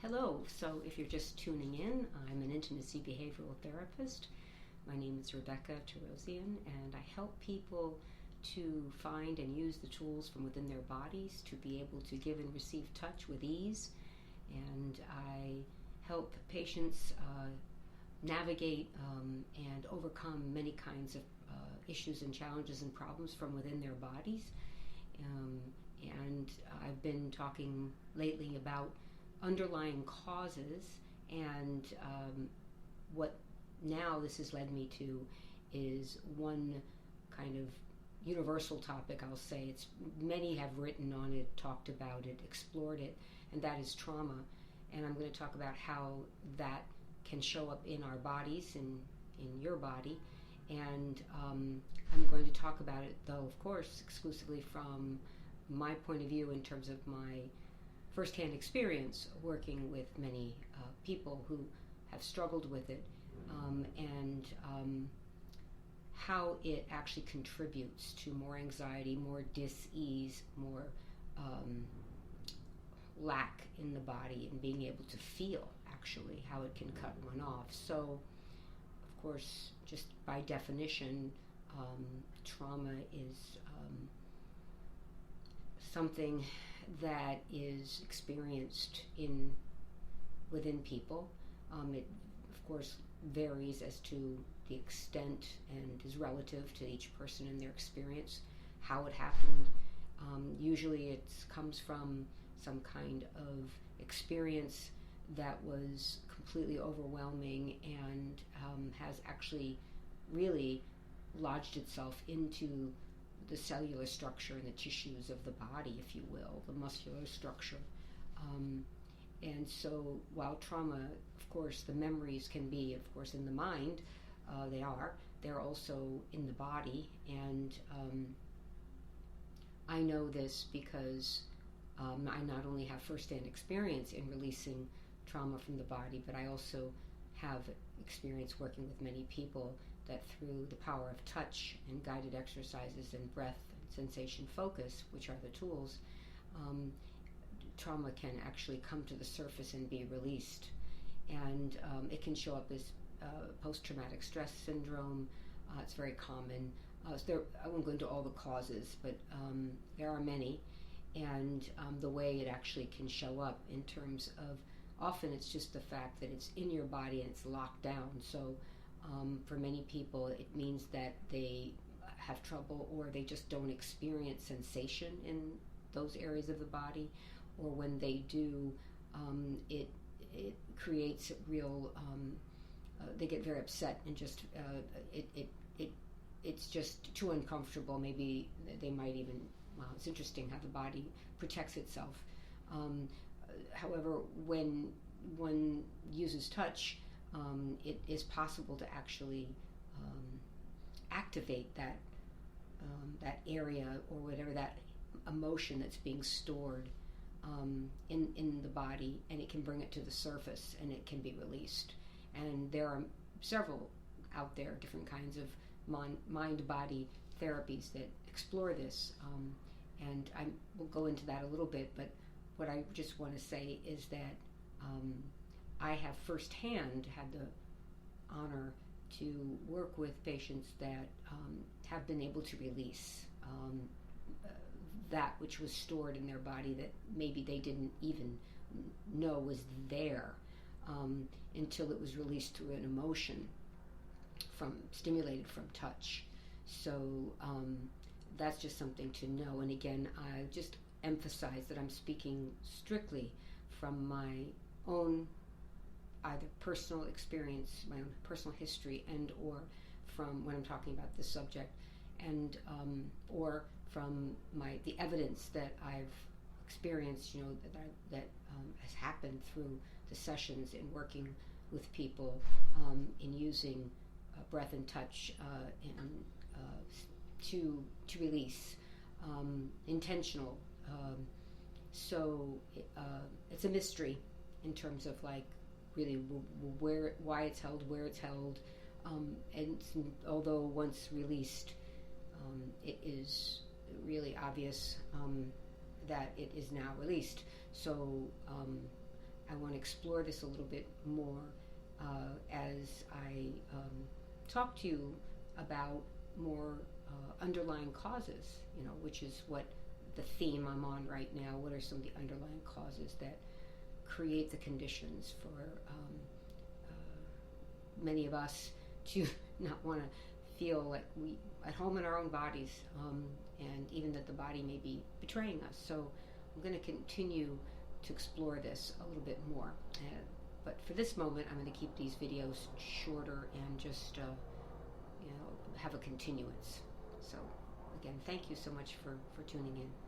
Hello. So if you're just tuning in, I'm an intimacy behavioral therapist. My name is Rebecca Tarosian, and I help people to find and use the tools from within their bodies to be able to give and receive touch with ease. And I help patients navigate and overcome many kinds of issues and challenges and problems from within their bodies. And I've been talking lately about underlying causes, and what now this has led me to is one kind of universal topic. I'll say it's many have written on it, talked about it, explored it, and that is trauma. And I'm going to talk about how that can show up in our bodies, in your body, and I'm going to talk about it, though, of course, exclusively from my point of view in terms of my firsthand experience working with many people who have struggled with it, and how it actually contributes to more anxiety, more dis-ease, more lack in the body, and being able to feel actually how it can cut one off. So, of course, just by definition, trauma is something that is experienced within people. It, of course, varies as to the extent and is relative to each person and their experience, how it happened. Usually it comes from some kind of experience that was completely overwhelming and has actually really lodged itself into the cellular structure and the tissues of the body, if you will, the muscular structure. And so while trauma, of course, the memories can be, of course, in the mind, they're also in the body. And I know this because I not only have firsthand experience in releasing trauma from the body, but I also have experience working with many people that through the power of touch and guided exercises and breath and sensation focus, which are the tools, trauma can actually come to the surface and be released. And it can show up as post-traumatic stress syndrome. It's very common. I won't go into all the causes, but there are many. And the way it actually can show up in terms of, often it's just the fact that it's in your body and it's locked down. So for many people, it means that they have trouble or they just don't experience sensation in those areas of the body, or when they do, it creates real. They get very upset and just it's just too uncomfortable. Maybe they might even. Well, it's interesting how the body protects itself. However, when one uses touch, it is possible to actually activate that area or whatever, that emotion that's being stored in the body, and it can bring it to the surface and it can be released. And there are several out there, different kinds of mind-body therapies that explore this, and I will go into that a little bit, but what I just want to say is that I have firsthand had the honor to work with patients that have been able to release that which was stored in their body that maybe they didn't even know was there until it was released through an emotion stimulated from touch. So that's just something to know. And again, I just emphasize that I'm speaking strictly from my own either personal experience, my own personal history, and or from when I'm talking about this subject, and or from the evidence that I've experienced, that has happened through the sessions in working with people in using breath and touch to release, intentional. So it's a mystery in terms of really why it's held, where it's held, and although once released, it is really obvious that it is now released. So I want to explore this a little bit more as I talk to you about more underlying causes, which is what the theme I'm on right now. What are some of the underlying causes that create the conditions for many of us to not want to feel like we at home in our own bodies, and even that the body may be betraying us. So I'm going to continue to explore this a little bit more. But for this moment, I'm going to keep these videos shorter and just have a continuance. So again, thank you so much for tuning in.